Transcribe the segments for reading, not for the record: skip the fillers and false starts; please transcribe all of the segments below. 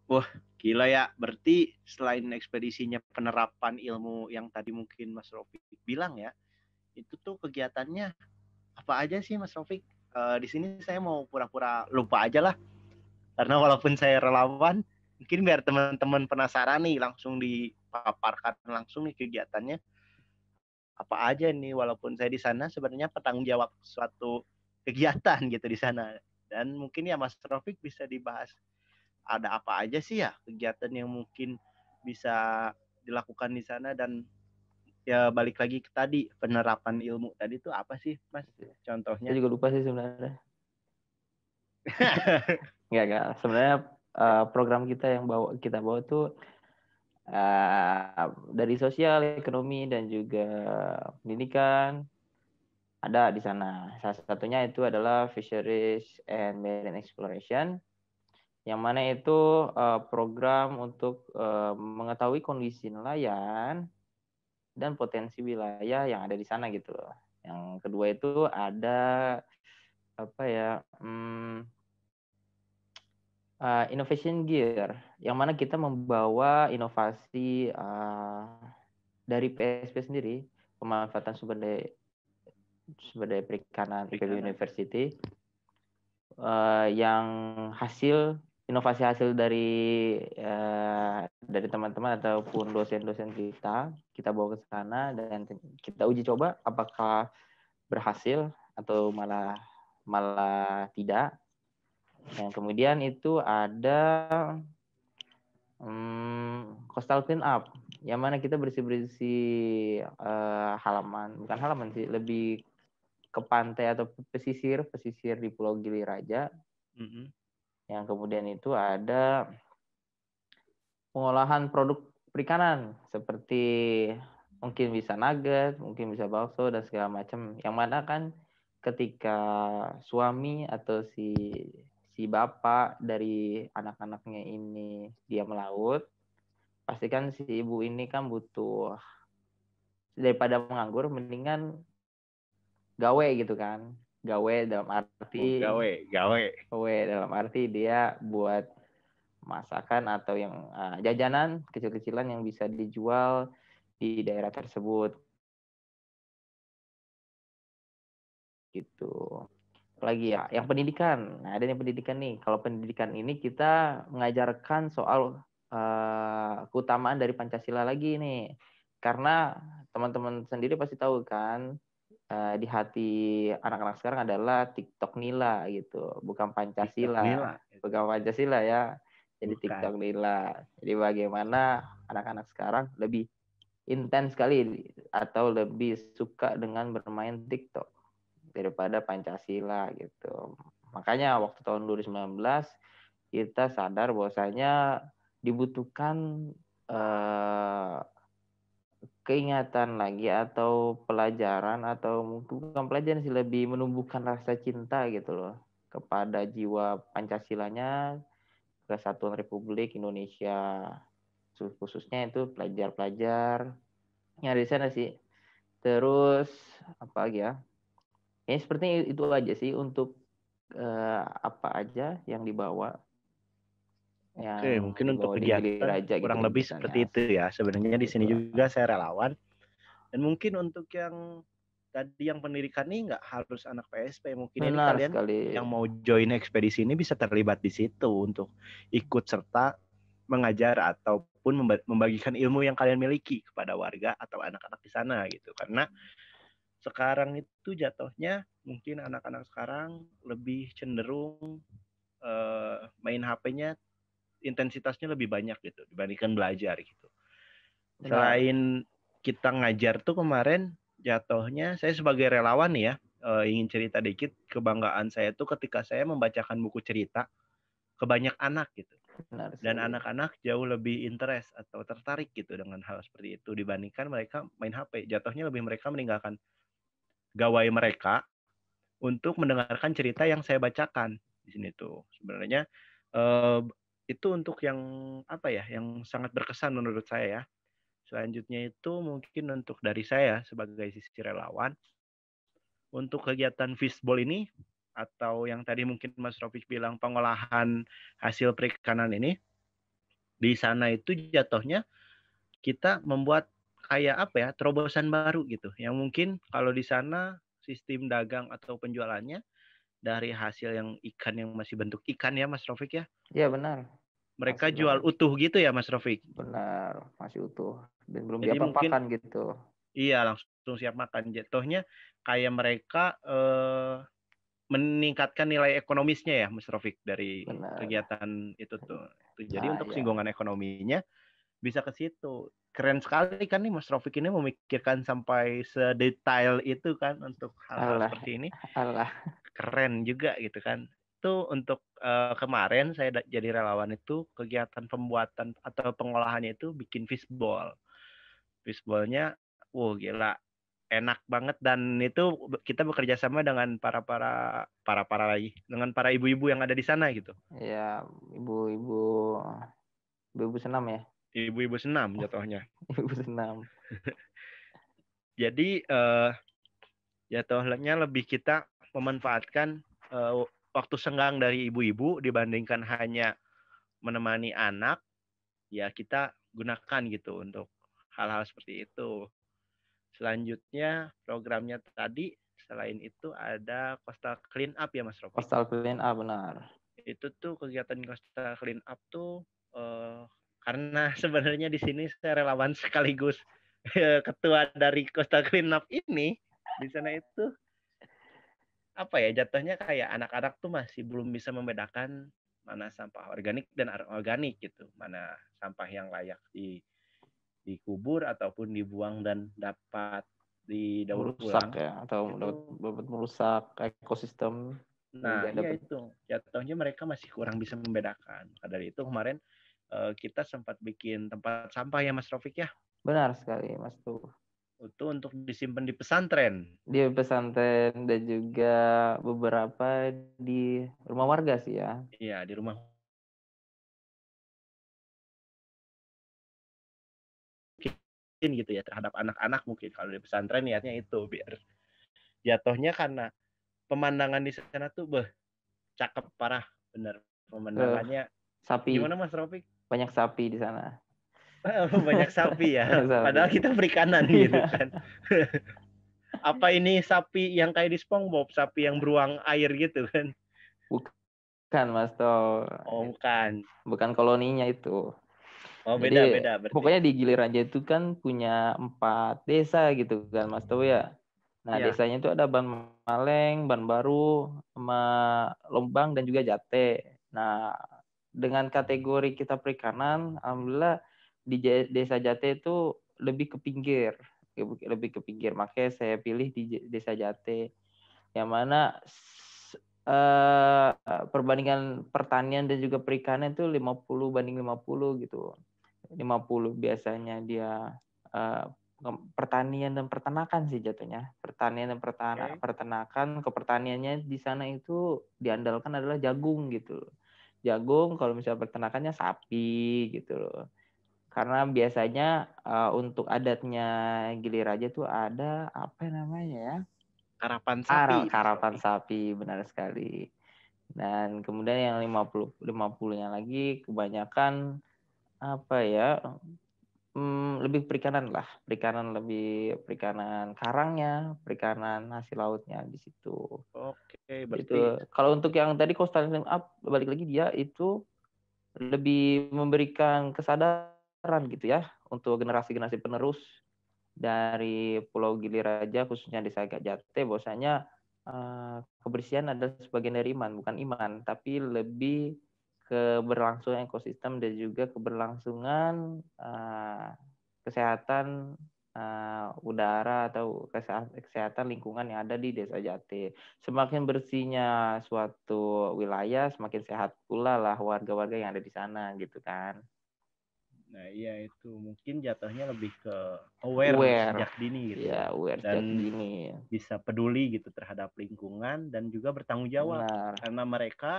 Wah, gila ya. Berarti selain ekspedisinya penerapan ilmu yang tadi mungkin Mas Rofik bilang ya, itu tuh kegiatannya apa aja sih Mas Rofik? Di sini saya mau pura-pura lupa aja lah. Karena walaupun saya relawan, mungkin biar teman-teman penasaran nih, langsung dipaparkan langsung nih kegiatannya. Apa aja nih, walaupun saya di sana sebenarnya petanggung jawab suatu kegiatan gitu di sana. Dan mungkin ya Mas Rofik bisa dibahas ada apa aja sih ya kegiatan yang mungkin bisa dilakukan di sana, dan ya balik lagi ke tadi penerapan ilmu tadi itu apa sih Mas Saya contohnya? juga lupa sih sebenarnya. Enggak. Sebenarnya program kita yang kita bawa tuh dari sosial, ekonomi dan juga pendidikan ada di sana. Salah satunya itu adalah Fisheries and Marine Exploration, yang mana itu program untuk mengetahui kondisi nelayan dan potensi wilayah yang ada di sana gitu loh. Yang kedua itu ada apa ya? Innovation Gear, yang mana kita membawa inovasi dari PSP sendiri, pemanfaatan sumber daya perikanan IPB University, yang inovasi hasil dari teman-teman ataupun dosen-dosen kita bawa ke sana dan kita uji coba apakah berhasil atau malah tidak. Yang kemudian itu ada coastal clean up, yang mana kita bersih-bersih bukan halaman sih, lebih ke pantai atau pesisir di Pulau Gili Raja. Mm-hmm. Yang kemudian itu ada pengolahan produk perikanan seperti mungkin bisa nugget, mungkin bisa bakso dan segala macam. Yang mana kan ketika suami atau si bapak dari anak-anaknya ini dia melaut, pastikan si ibu ini kan butuh, daripada menganggur mendingan gawe gitu kan. Gawe dalam arti dia buat masakan atau yang jajanan kecil-kecilan yang bisa dijual di daerah tersebut gitu. Lagi ya, yang pendidikan. Nah, ada yang pendidikan nih. Kalau pendidikan ini kita mengajarkan soal keutamaan dari Pancasila lagi nih. Karena teman-teman sendiri pasti tahu kan, di hati anak-anak sekarang adalah TikTok Nila gitu, bukan TikTok Pancasila. Nila. Bukan Pancasila ya. Jadi Bukan. TikTok Nila. Jadi bagaimana anak-anak sekarang lebih intens sekali atau lebih suka dengan bermain TikTok daripada Pancasila gitu. Makanya waktu tahun 2019 kita sadar bahwasanya dibutuhkan eh, keingatan lagi atau pelajaran, atau bukan pelajaran sih, lebih menumbuhkan rasa cinta gitu loh kepada jiwa Pancasilanya, Kesatuan Republik Indonesia, khususnya itu pelajar-pelajar yang ada di sana sih. Terus apa lagi ya? Ya sepertinya itu aja sih untuk apa aja yang dibawa Oke, mungkin untuk di Gili kegiatan Raja gitu kurang lebih kegiatannya. seperti itu ya. Sebenarnya di Seperti sini itulah. juga saya relawan. Dan mungkin untuk yang tadi yang pendidikan ini nggak harus anak PSP. Mungkin ini Benar kalian sekali. yang mau join ekspedisi ini bisa terlibat di situ untuk ikut serta mengajar ataupun membagikan ilmu yang kalian miliki kepada warga atau anak-anak di sana gitu. Karena sekarang itu jatuhnya mungkin anak-anak sekarang lebih cenderung main HP-nya intensitasnya lebih banyak gitu dibandingkan belajar gitu. Benar. Selain kita ngajar tuh kemarin jatuhnya saya sebagai relawan nih ya, ingin cerita dikit kebanggaan saya tuh ketika saya membacakan buku cerita ke banyak anak gitu. Benar Dan sekali. anak-anak jauh lebih interest atau tertarik gitu dengan hal seperti itu dibandingkan mereka main HP. Jatuhnya lebih mereka meninggalkan gawai mereka untuk mendengarkan cerita yang saya bacakan di sini tuh. Sebenarnya eh, itu untuk yang apa ya, yang sangat berkesan menurut saya ya. Selanjutnya itu mungkin untuk dari saya sebagai sisi relawan, untuk kegiatan fishball ini atau yang tadi mungkin Mas Rofik bilang pengolahan hasil perikanan ini, Di sana itu jatuhnya kita membuat kayak apa ya, terobosan baru gitu. Yang mungkin kalau di sana sistem dagang atau penjualannya dari hasil yang ikan yang masih bentuk ikan ya Mas Rofik ya. Iya benar. Mereka Masih jual utuh gitu ya Mas Rofik. benar, masih utuh dan belum Jadi mungkin diapa-apakan gitu. iya langsung siap makan. Jatuhnya kayak mereka meningkatkan nilai ekonomisnya ya Mas Rofik dari Benar. kegiatan itu tuh. Jadi Nah, untuk ya. singgungan ekonominya bisa ke situ. Keren sekali kan nih Mas Rofik ini memikirkan sampai sedetail itu kan untuk hal-hal Allah, seperti ini. Allah. Keren juga gitu kan. Itu untuk kemarin saya jadi relawan itu kegiatan pembuatan atau pengolahannya itu bikin fishball. Fishballnya, wow gila, enak banget dan itu kita bekerja sama dengan para lagi dengan para ibu-ibu yang ada di sana gitu. Ya, ibu-ibu, ibu-ibu senam ya. Ibu-ibu senam jatuhnya. Ibu senam. Jadi jatuhnya lebih kita memanfaatkan waktu senggang dari ibu-ibu dibandingkan hanya menemani anak, ya kita gunakan gitu untuk hal-hal seperti itu. Selanjutnya programnya tadi selain itu ada coastal clean up ya Mas Rofik. Coastal Clean Up benar. Itu tuh kegiatan coastal clean up tuh karena sebenarnya di sini saya relawan sekaligus ketua dari coastal clean up ini. Di sana itu apa ya jatuhnya kayak anak-anak tuh masih belum bisa membedakan mana sampah organik dan anorganik gitu, mana sampah yang layak dikubur ataupun dibuang dan dapat didaur Merusak ulang ya atau dapat itu. merusak ekosistem Nah juga iya dapat. itu jatuhnya mereka masih kurang bisa membedakan. Maka dari itu kemarin kita sempat bikin tempat sampah ya Mas Rofik ya, Benar sekali Mas tuh. itu untuk disimpan di pesantren. Di pesantren dan juga beberapa di rumah warga sih ya. Iya di rumah mungkin gitu ya terhadap anak-anak, mungkin kalau di pesantren niatnya itu biar jatuhnya karena pemandangan di sana tuh cakep parah bener Eh, pemandangannya. sapi, Gimana Mas Rofik? banyak sapi di sana. Banyak sapi ya, Banyak sapi. padahal kita perikanan gitu Iya. kan. Apa ini sapi yang kayak di SpongeBob, sapi yang beruang air gitu kan? Bukan Mas Toh. Oh bukan. Bukan koloninya itu. Oh Jadi beda beda berarti. pokoknya di Gilir Raja itu kan punya 4 desa gitu kan Mas Toh ya. Nah Iya. desanya itu ada Banmaleng, Banbaru, sama Lombang dan juga Jate. Nah dengan kategori kita perikanan, alhamdulillah di desa Jate itu lebih ke pinggir. Makanya saya pilih di desa Jate, yang mana eh, perbandingan pertanian dan juga perikanan itu 50-50 gitu. 50 biasanya dia eh, pertanian dan peternakan sih jatuhnya. Pertanian dan Oke. peternakan, ke pertaniannya di sana itu diandalkan adalah jagung gitu. Jagung, kalau misalnya peternakannya sapi gitu loh. Karena biasanya untuk adatnya Gilir Raja tuh ada apa namanya ya? Karapan sapi Mas Karapan Rofi. sapi, benar sekali. Dan kemudian yang 50-50-nya lagi kebanyakan apa ya? Lebih perikanan lah, perikanan karangnya, perikanan hasil lautnya di situ. Oke berarti Itu kalau untuk yang tadi Coastal Clean Up, balik lagi dia itu lebih memberikan kesadaran gitu ya untuk generasi-generasi penerus dari Pulau Gili Raja, khususnya Desa Jate, bahwasanya kebersihan adalah sebagian dari iman, bukan iman, tapi lebih keberlangsungan ekosistem dan juga keberlangsungan kesehatan udara atau kesehatan lingkungan yang ada di Desa Jati. Semakin bersihnya suatu wilayah, semakin sehat pula lah warga-warga yang ada di sana gitu kan. nah iya itu mungkin jatuhnya lebih ke aware Aware, sejak dini gitu ya ya, aware sejak dan dini. bisa peduli gitu terhadap lingkungan dan juga bertanggung jawab Benar. karena mereka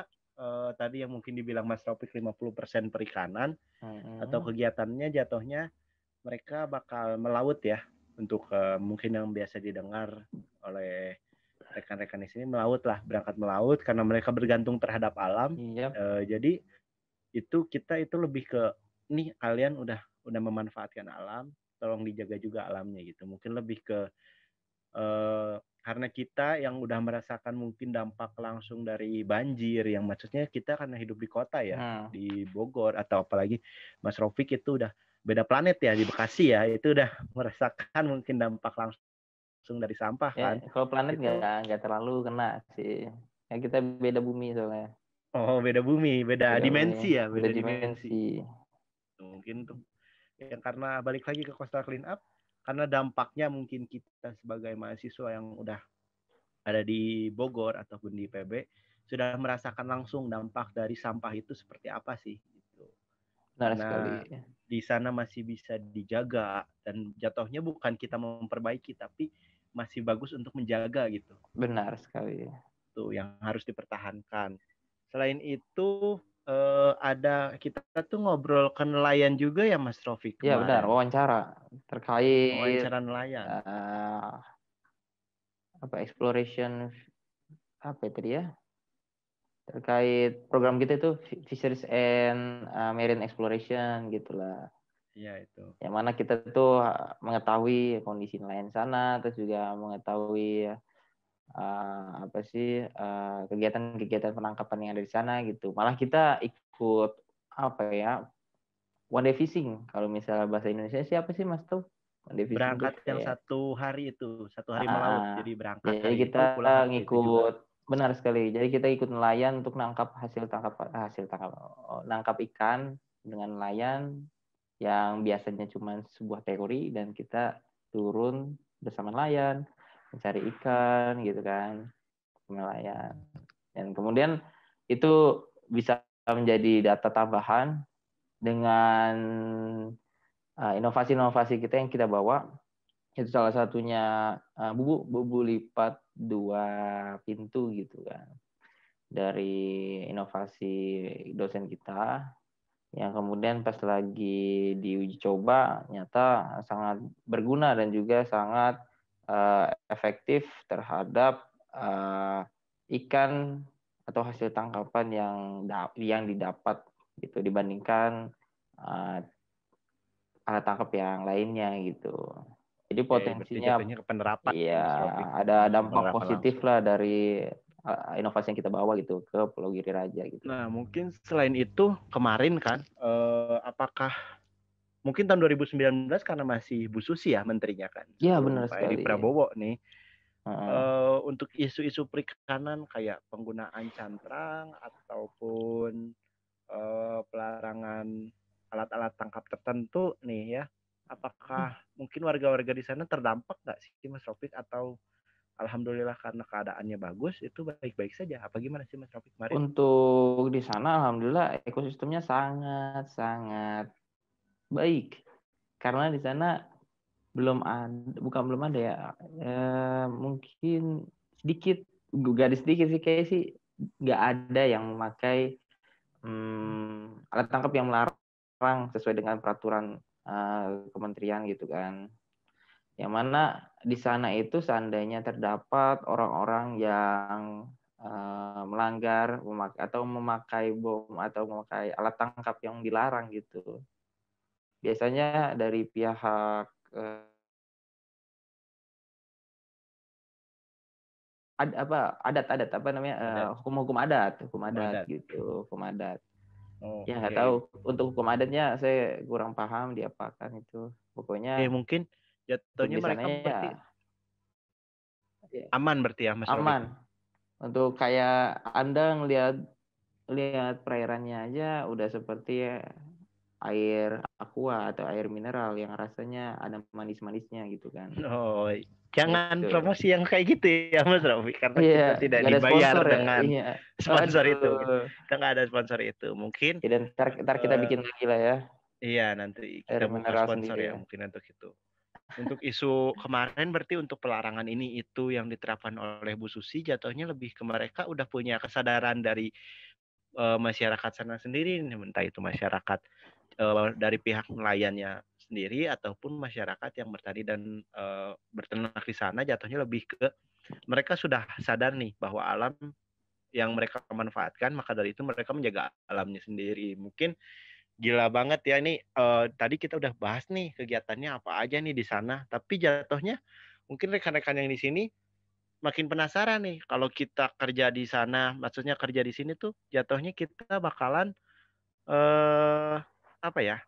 tadi yang mungkin dibilang Mas Topik 50% perikanan atau kegiatannya jatuhnya mereka bakal melaut ya, untuk mungkin yang biasa didengar oleh rekan-rekan di sini melaut lah, berangkat melaut karena mereka bergantung terhadap alam. Iya. Jadi itu kita itu lebih ke nih kalian udah memanfaatkan alam, tolong dijaga juga alamnya gitu. Mungkin lebih ke karena kita yang udah merasakan mungkin dampak langsung dari banjir, yang maksudnya kita karena hidup di kota ya, di Bogor, atau apalagi Mas Rofik itu udah beda planet ya, di Bekasi ya, itu udah merasakan mungkin dampak langsung dari sampah Ya, kan. kalau planet Itu nggak terlalu kena sih. Ya kita beda bumi soalnya. beda bumi, beda Beda bumi, dimensi ya, beda beda dimensi. dimensi. Mungkin tuh yang karena balik lagi ke coastal clean up, karena dampaknya mungkin kita sebagai mahasiswa yang udah ada di Bogor ataupun di PB sudah merasakan langsung dampak dari sampah itu seperti apa sih gitu. Benar Karena sekali. di sana masih bisa dijaga dan jatuhnya bukan kita memperbaiki tapi masih bagus untuk menjaga gitu. Benar sekali. Tuh yang harus dipertahankan. Selain itu ada kita tuh ngobrol ke nelayan juga ya Mas Rofi Ya benar, kemarin. wawancara terkait Wawancara nelayan. Exploration apa itu dia? Terkait program kita itu Fisheries and Marine Exploration gitulah. Iya itu. Yang mana kita tuh mengetahui kondisi nelayan sana, terus juga mengetahui kegiatan-kegiatan penangkapan yang ada di sana gitu. Malah kita ikut apa ya, one day fishing. Kalau misalnya bahasa Indonesia siapa sih Mas tuh? One day fishing tuh Berangkat yang kayak 1 hari itu, 1 hari melaut. Jadi berangkat jadi hari kita itu, pulang hari itu juga. ngikut, benar sekali. Jadi kita ikut nelayan untuk nangkap nangkap ikan dengan nelayan yang biasanya cuma sebuah teori, dan kita turun bersama nelayan mencari ikan gitu kan, nelayan. Dan kemudian itu bisa menjadi data tambahan dengan inovasi-inovasi kita yang kita bawa. Itu salah satunya bubu lipat 2 pintu gitu kan, dari inovasi dosen kita, yang kemudian pas lagi diuji coba nyata sangat berguna dan juga sangat efektif terhadap ikan atau hasil tangkapan yang didapat gitu, dibandingkan alat tangkap yang lainnya gitu. Jadi Oke, berarti potensinya, jatuhnya ke penerapan ya iya, Mas Rofik. ada dampak Penerapan positif langsung. lah dari inovasi yang kita bawa gitu ke Pulau Giri Raja gitu. Nah, mungkin selain itu kemarin kan, apakah mungkin tahun 2019 karena masih Bu Susi ya menterinya kan, Iya sebelum benar Pak Edi sekali. Prabowo nih, Uh, untuk isu-isu perikanan kayak penggunaan cantrang ataupun pelarangan alat-alat tangkap tertentu nih ya, apakah mungkin warga-warga di sana terdampak nggak sih Mas Rofik, atau alhamdulillah karena keadaannya bagus itu baik-baik saja, apa gimana sih Mas Rofik kemarin? Untuk di sana alhamdulillah ekosistemnya sangat baik, karena di sana belum ada ya, mungkin sedikit, gadis sedikit sih, kayak sih nggak ada yang memakai alat tangkap yang melarang sesuai dengan peraturan kementerian gitu kan. Yang mana di sana itu seandainya terdapat orang-orang yang melanggar atau memakai bom atau memakai alat tangkap yang dilarang gitu, biasanya dari pihak adat apa namanya, Ada. hukum adat Adat. gitu, hukum adat. Oh, Ya nggak tahu oke. untuk hukum adatnya, saya kurang paham diapakan itu. Pokoknya Mungkin untuk jatuhnya di sana mereka ya berarti aman berarti ya Mas Rofik. aman. Untuk kayak Anda lihat perairannya aja udah seperti air aqua atau air mineral yang rasanya ada manis-manisnya gitu kan. Oh, jangan Gitu. promosi yang kayak gitu ya Mas Rofik, karena Iya, kita tidak nggak ada dibayar sponsor ya. dengan Iya. sponsor itu. Aduh. Kita nggak ada sponsor itu. Mungkin Ya, dan ntar kita bikin lagi lah ya, iya nanti air kita buka mineral sponsor sendiri ya ya. mungkin untuk itu. Untuk isu kemarin berarti untuk pelarangan ini itu yang diterapkan oleh Bu Susi, jatuhnya lebih ke mereka udah punya kesadaran dari masyarakat sana sendiri, entah itu masyarakat dari pihak nelayannya sendiri ataupun masyarakat yang bertani dan berternak di sana, jatuhnya lebih ke mereka sudah sadar nih bahwa alam yang mereka manfaatkan, maka dari itu mereka menjaga alamnya sendiri. Mungkin Gila banget ya ini. Tadi kita udah bahas nih kegiatannya apa aja nih di sana. Tapi jatuhnya mungkin rekan-rekan yang di sini makin penasaran nih. Kalau kita kerja di sana, maksudnya kerja di sini tuh jatuhnya kita bakalan apa ya?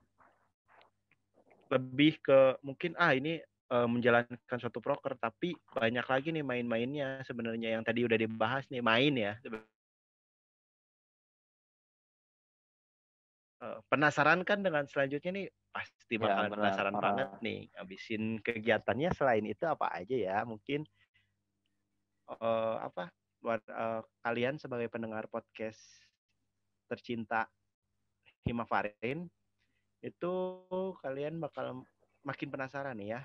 Lebih ke mungkin ini menjalankan suatu proker, tapi banyak lagi nih main-mainnya sebenarnya yang tadi udah dibahas nih main ya. Penasaran kan dengan selanjutnya nih pasti Ya bakalan benar. penasaran banget nih ngabisin kegiatannya selain itu apa aja ya mungkin apa buat kalian sebagai pendengar podcast tercinta Himafarin itu kalian bakal makin penasaran nih ya